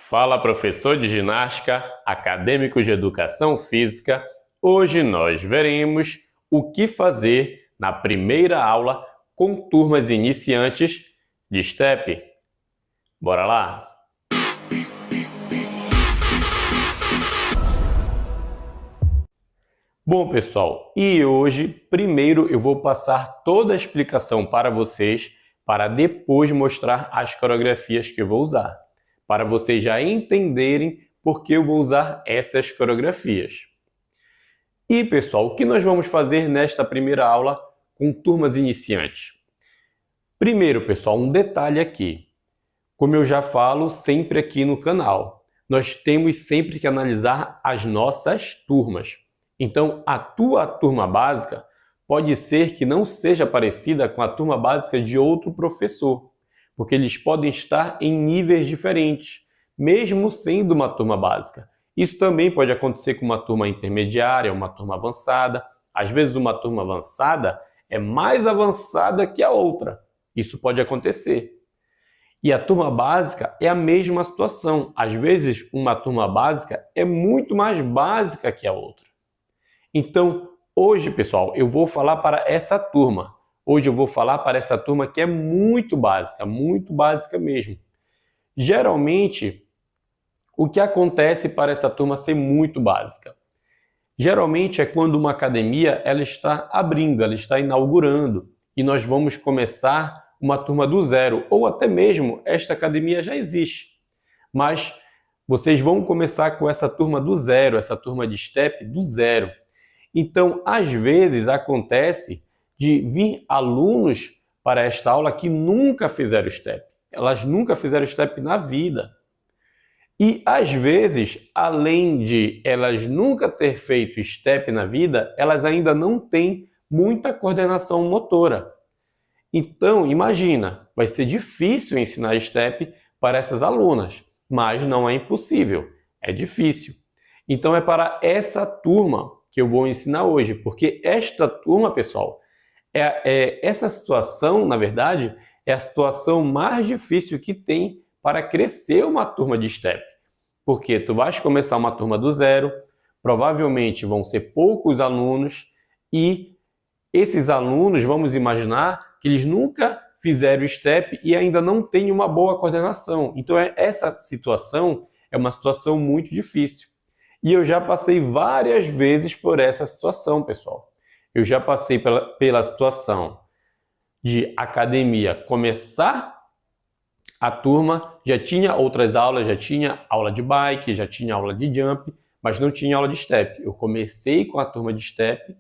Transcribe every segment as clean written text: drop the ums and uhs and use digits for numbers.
Fala, professor de ginástica, acadêmico de educação física. Hoje nós veremos o que fazer na primeira aula com turmas iniciantes de STEP. Bora lá? Bom, pessoal, e hoje, primeiro eu vou passar toda a explicação para vocês, para depois mostrar as coreografias que eu vou usar, para vocês já entenderem por que eu vou usar essas coreografias. E, pessoal, o que nós vamos fazer nesta primeira aula com turmas iniciantes? Primeiro, pessoal, um detalhe aqui. Como eu já falo sempre aqui no canal, nós temos sempre que analisar as nossas turmas. Então, a tua turma básica pode ser que não seja parecida com a turma básica de outro professor, porque eles podem estar em níveis diferentes, mesmo sendo uma turma básica. Isso também pode acontecer com uma turma intermediária, uma turma avançada. Às vezes, uma turma avançada é mais avançada que a outra. Isso pode acontecer. E a turma básica é a mesma situação. Às vezes, uma turma básica é muito mais básica que a outra. Então, hoje, pessoal, eu vou falar para essa turma. Hoje eu vou falar para essa turma que é muito básica mesmo. Geralmente, o que acontece para essa turma ser muito básica? Geralmente é quando uma academia ela está abrindo, ela está inaugurando, e nós vamos começar uma turma do zero, ou até mesmo esta academia já existe. Mas vocês vão começar com essa turma do zero, essa turma de STEP do zero. Então, às vezes, acontece de vir alunos para esta aula que nunca fizeram STEP. Elas nunca fizeram STEP na vida. E, às vezes, além de elas nunca ter feito STEP na vida, elas ainda não têm muita coordenação motora. Então, imagina, vai ser difícil ensinar STEP para essas alunas, mas não é impossível, é difícil. Então, é para essa turma que eu vou ensinar hoje, porque esta turma, pessoal, essa situação, na verdade, é a situação mais difícil que tem para crescer uma turma de STEP. Porque tu vais começar uma turma do zero, provavelmente vão ser poucos alunos, e esses alunos, vamos imaginar, que eles nunca fizeram STEP e ainda não têm uma boa coordenação. Então, essa situação é uma situação muito difícil. E eu já passei várias vezes por essa situação, pessoal. Eu já passei pela situação de academia começar a turma, já tinha outras aulas, já tinha aula de bike, já tinha aula de jump, mas não tinha aula de STEP. Eu comecei com a turma de STEP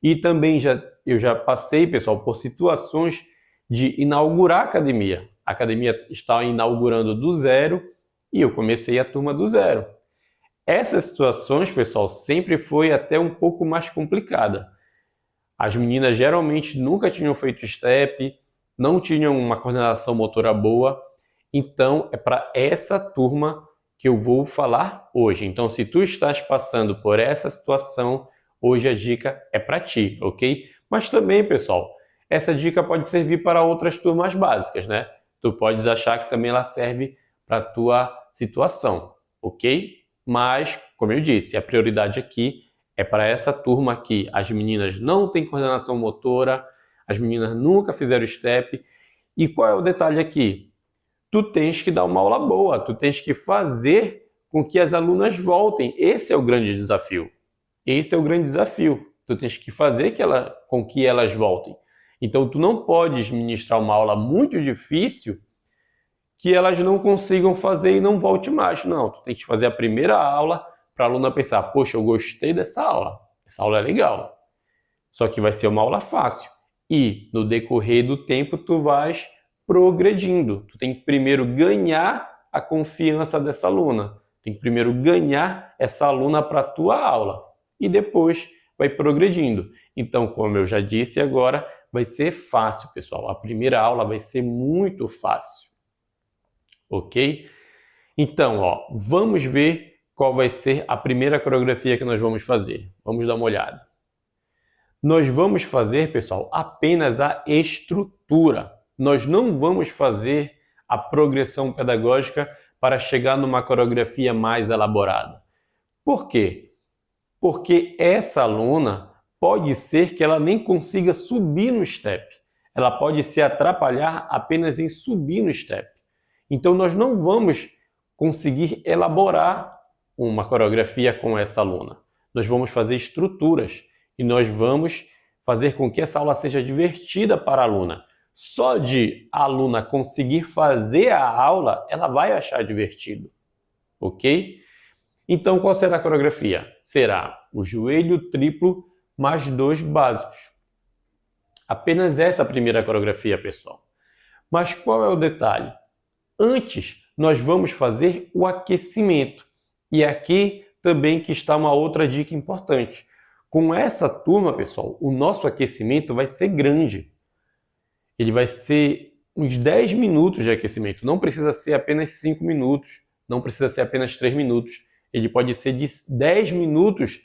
e também eu já passei, pessoal, por situações de inaugurar a academia. A academia está inaugurando do zero e eu comecei a turma do zero. Essas situações, pessoal, sempre foi até um pouco mais complicada. As meninas geralmente nunca tinham feito STEP, não tinham uma coordenação motora boa. Então, é para essa turma que eu vou falar hoje. Então, se tu estás passando por essa situação, hoje a dica é para ti, ok? Mas também, pessoal, essa dica pode servir para outras turmas básicas, né? Tu podes achar que também ela serve para a tua situação, ok? Mas, como eu disse, a prioridade aqui é para essa turma que as meninas não têm coordenação motora, as meninas nunca fizeram STEP. E qual é o detalhe aqui? Tu tens que dar uma aula boa, tu tens que fazer com que as alunas voltem. Esse é o grande desafio. Esse é o grande desafio. Tu tens que fazer com que elas voltem. Então, tu não podes ministrar uma aula muito difícil que elas não consigam fazer e não volte mais. Não, tu tem que fazer a primeira aula para a aluna pensar, poxa, eu gostei dessa aula, essa aula é legal. Só que vai ser uma aula fácil. E no decorrer do tempo tu vais progredindo. Tu tem que primeiro ganhar a confiança dessa aluna. Tem que primeiro ganhar essa aluna para a tua aula. E depois vai progredindo. Então, como eu já disse agora, vai ser fácil, pessoal. A primeira aula vai ser muito fácil. Ok? Então, vamos ver qual vai ser a primeira coreografia que nós vamos fazer. Vamos dar uma olhada. Nós vamos fazer, pessoal, apenas a estrutura. Nós não vamos fazer a progressão pedagógica para chegar numa coreografia mais elaborada. Por quê? Porque essa aluna pode ser que ela nem consiga subir no step. Ela pode se atrapalhar apenas em subir no step. Então nós não vamos conseguir elaborar uma coreografia com essa aluna. Nós vamos fazer estruturas e nós vamos fazer com que essa aula seja divertida para a aluna. Só de a aluna conseguir fazer a aula, ela vai achar divertido, ok? Então, qual será a coreografia? Será o joelho triplo mais 2 básicos. Apenas essa primeira coreografia, pessoal. Mas qual é o detalhe? Antes, nós vamos fazer o aquecimento. E aqui também que está uma outra dica importante. Com essa turma, pessoal, o nosso aquecimento vai ser grande. Ele vai ser uns 10 minutos de aquecimento. Não precisa ser apenas 5 minutos, não precisa ser apenas 3 minutos. Ele pode ser de 10 minutos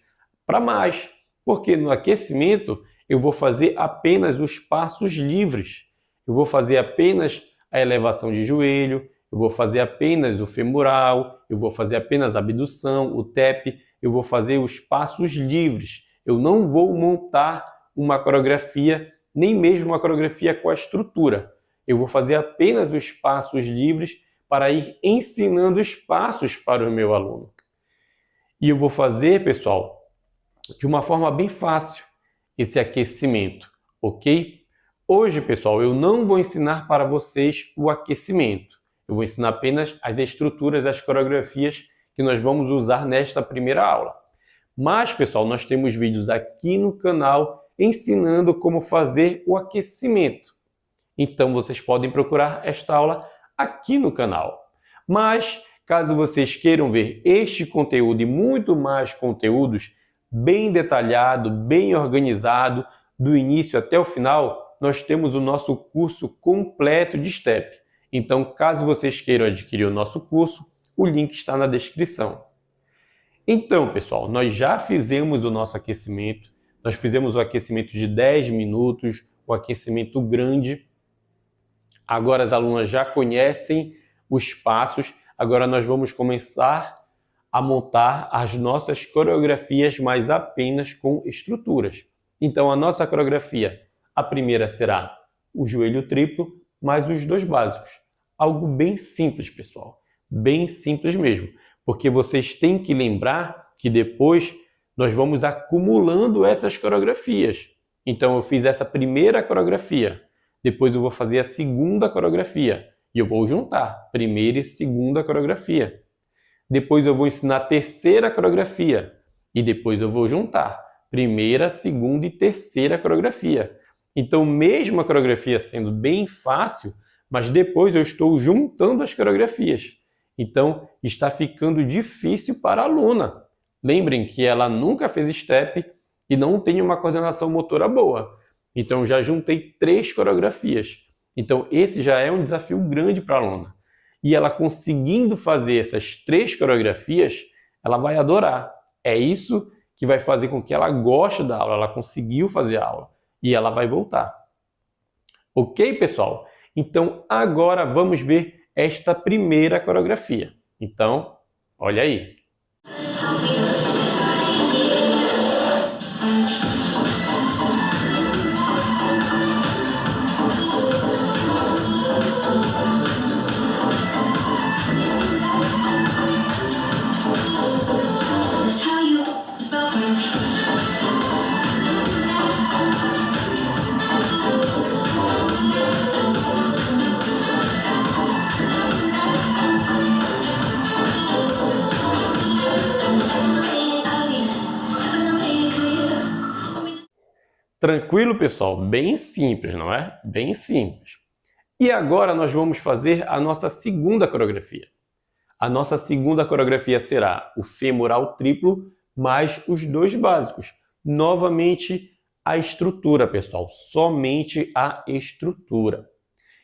para mais, porque no aquecimento eu vou fazer apenas os passos livres. Eu vou fazer apenas a elevação de joelho, eu vou fazer apenas o femoral, eu vou fazer apenas a abdução, o tap, eu vou fazer os passos livres. Eu não vou montar uma coreografia, nem mesmo uma coreografia com a estrutura. Eu vou fazer apenas os passos livres para ir ensinando os passos para o meu aluno. E eu vou fazer, pessoal, de uma forma bem fácil esse aquecimento, ok? Hoje, pessoal, eu não vou ensinar para vocês o aquecimento. Eu vou ensinar apenas as estruturas, as coreografias que nós vamos usar nesta primeira aula. Mas, pessoal, nós temos vídeos aqui no canal ensinando como fazer o aquecimento. Então, vocês podem procurar esta aula aqui no canal. Mas, caso vocês queiram ver este conteúdo e muito mais conteúdos bem detalhado, bem organizado, do início até o final, nós temos o nosso curso completo de STEP. Então, caso vocês queiram adquirir o nosso curso, o link está na descrição. Então, pessoal, nós já fizemos o nosso aquecimento. Nós fizemos o aquecimento de 10 minutos, o aquecimento grande. Agora as alunas já conhecem os passos. Agora nós vamos começar a montar as nossas coreografias, mas apenas com estruturas. Então, a nossa coreografia, a primeira será o joelho triplo, mais os 2 básicos. Algo bem simples, pessoal. Bem simples mesmo. Porque vocês têm que lembrar que depois nós vamos acumulando essas coreografias. Então, eu fiz essa primeira coreografia. Depois eu vou fazer a segunda coreografia. E eu vou juntar primeira e segunda coreografia. Depois eu vou ensinar a terceira coreografia. E depois eu vou juntar primeira, segunda e terceira coreografia. Então, mesmo a coreografia sendo bem fácil, mas depois eu estou juntando as coreografias. Então, está ficando difícil para a aluna. Lembrem que ela nunca fez step e não tem uma coordenação motora boa. Então, já juntei 3 coreografias. Então, esse já é um desafio grande para a aluna. E ela conseguindo fazer essas 3 coreografias, ela vai adorar. É isso que vai fazer com que ela goste da aula. Ela conseguiu fazer a aula e ela vai voltar. Ok, pessoal? Então, agora vamos ver esta primeira coreografia. Então, olha aí. Tranquilo, pessoal? Bem simples, não é? Bem simples. E agora nós vamos fazer a nossa segunda coreografia. A nossa segunda coreografia será o femoral triplo mais os 2 básicos. Novamente a estrutura, pessoal. Somente a estrutura.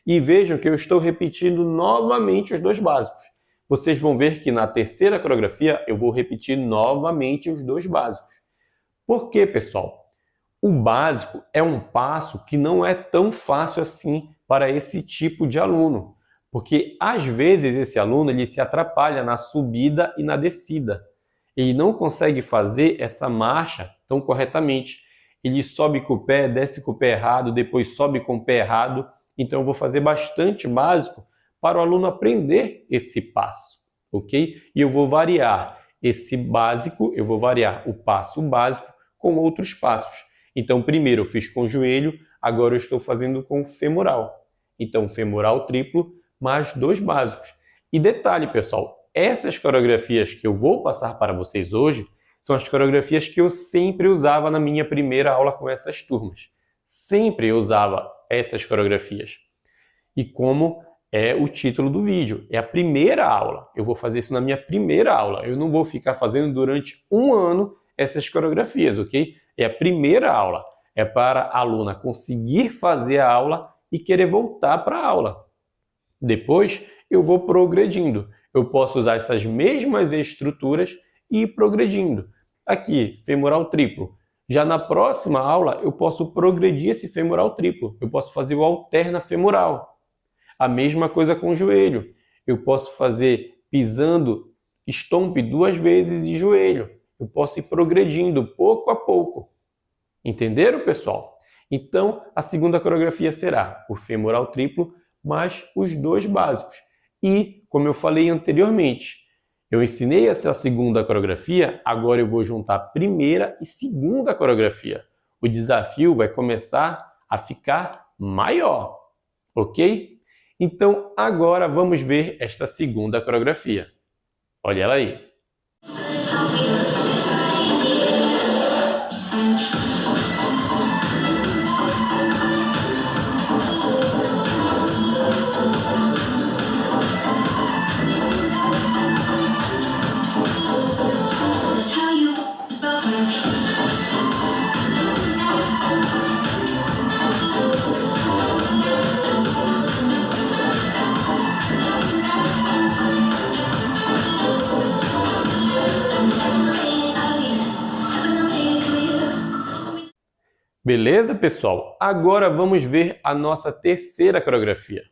E vejam que eu estou repetindo novamente os 2 básicos. Vocês vão ver que na terceira coreografia eu vou repetir novamente os 2 básicos. Por quê, pessoal? O básico é um passo que não é tão fácil assim para esse tipo de aluno, Porque às vezes esse aluno ele se atrapalha na subida e na descida. Ele não consegue fazer essa marcha tão corretamente. Ele sobe com o pé, desce com o pé errado, depois sobe com o pé errado. Então eu vou fazer bastante básico para o aluno aprender esse passo, ok? E eu vou variar esse básico, eu vou variar o passo básico com outros passos. Então primeiro eu fiz com o joelho, agora eu estou fazendo com o femoral. Então femoral triplo mais 2 básicos. E detalhe, pessoal, essas coreografias que eu vou passar para vocês hoje são as coreografias que eu sempre usava na minha primeira aula com essas turmas. Sempre eu usava essas coreografias. E como é o título do vídeo, é a primeira aula. Eu vou fazer isso na minha primeira aula. Eu não vou ficar fazendo durante um ano essas coreografias, ok? É a primeira aula. É para a aluna conseguir fazer a aula e querer voltar para a aula. Depois, eu vou progredindo. Eu posso usar essas mesmas estruturas e ir progredindo. Aqui, femoral triplo. Já na próxima aula, eu posso progredir esse femoral triplo. Eu posso fazer o alterna femoral. A mesma coisa com o joelho. Eu posso fazer pisando stomp 2 vezes e joelho. Eu posso ir progredindo pouco a pouco. Entenderam, pessoal? Então, a segunda coreografia será o femoral triplo mais os 2 básicos. E, como eu falei anteriormente, eu ensinei essa segunda coreografia, agora eu vou juntar a primeira e segunda coreografia. O desafio vai começar a ficar maior, ok? Então, agora vamos ver esta segunda coreografia. Olha ela aí. Beleza, pessoal? Agora vamos ver a nossa terceira coreografia.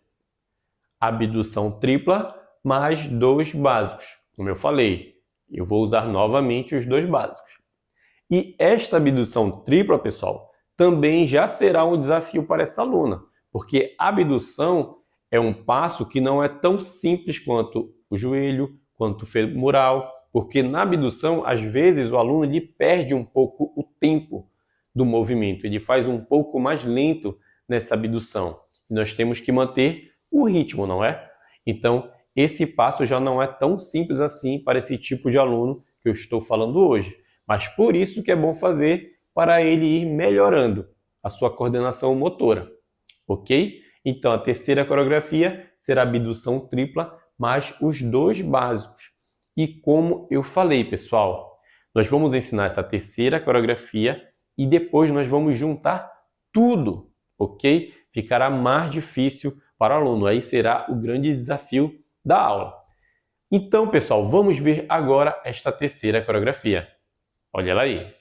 Abdução tripla mais 2 básicos. Como eu falei, eu vou usar novamente os 2 básicos. E esta abdução tripla, pessoal, também já será um desafio para essa aluna, porque a abdução é um passo que não é tão simples quanto o joelho, quanto o femoral, porque na abdução, às vezes, o aluno ele perde um pouco o tempo do movimento, ele faz um pouco mais lento nessa abdução. E nós temos que manter o ritmo, não é? Então, esse passo já não é tão simples assim para esse tipo de aluno que eu estou falando hoje. Mas por isso que é bom fazer para ele ir melhorando a sua coordenação motora, ok? Então, a terceira coreografia será abdução tripla mais os 2 básicos. E como eu falei, pessoal, nós vamos ensinar essa terceira coreografia e depois nós vamos juntar tudo, ok? Ficará mais difícil para o aluno, aí será o grande desafio da aula. Então, pessoal, vamos ver agora esta terceira coreografia. Olha ela aí.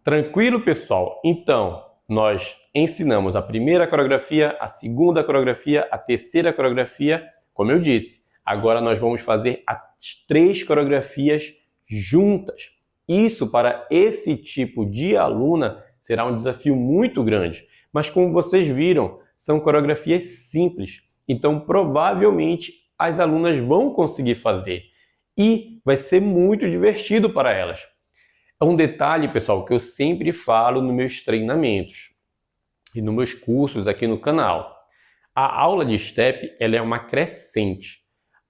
Tranquilo, pessoal? Então, nós ensinamos a primeira coreografia, a segunda coreografia, a terceira coreografia, como eu disse. Agora nós vamos fazer as 3 coreografias juntas. Isso, para esse tipo de aluna, será um desafio muito grande. Mas como vocês viram, são coreografias simples. Então, provavelmente, as alunas vão conseguir fazer. E vai ser muito divertido para elas. Um detalhe, pessoal, que eu sempre falo nos meus treinamentos e nos meus cursos aqui no canal. A aula de step ela é uma crescente.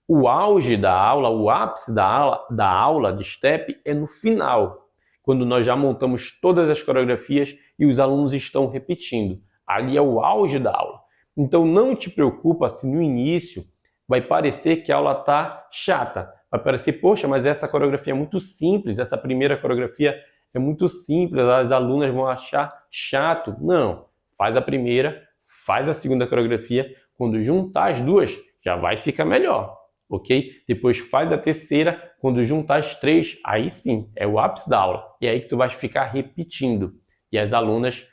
O auge da aula, o ápice da aula de step é no final, quando nós já montamos todas as coreografias e os alunos estão repetindo. Ali é o auge da aula. Então não te preocupa se no início vai parecer que a aula está chata. Vai parecer, poxa, mas essa coreografia é muito simples, essa primeira coreografia é muito simples, as alunas vão achar chato. Não, faz a primeira, faz a segunda coreografia, quando juntar as duas já vai ficar melhor, ok? Depois faz a terceira, quando juntar as três, aí sim, é o ápice da aula. E é aí que tu vai ficar repetindo. E as alunas,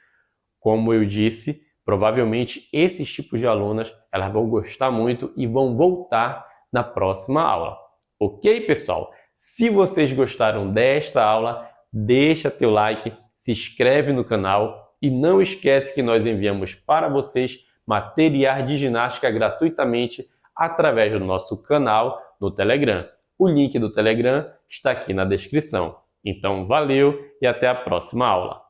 como eu disse, provavelmente esses tipos de alunas, elas vão gostar muito e vão voltar na próxima aula. Ok, pessoal? Se vocês gostaram desta aula, deixa teu like, se inscreve no canal e não esquece que nós enviamos para vocês materiais de ginástica gratuitamente através do nosso canal no Telegram. O link do Telegram está aqui na descrição. Então, valeu e até a próxima aula!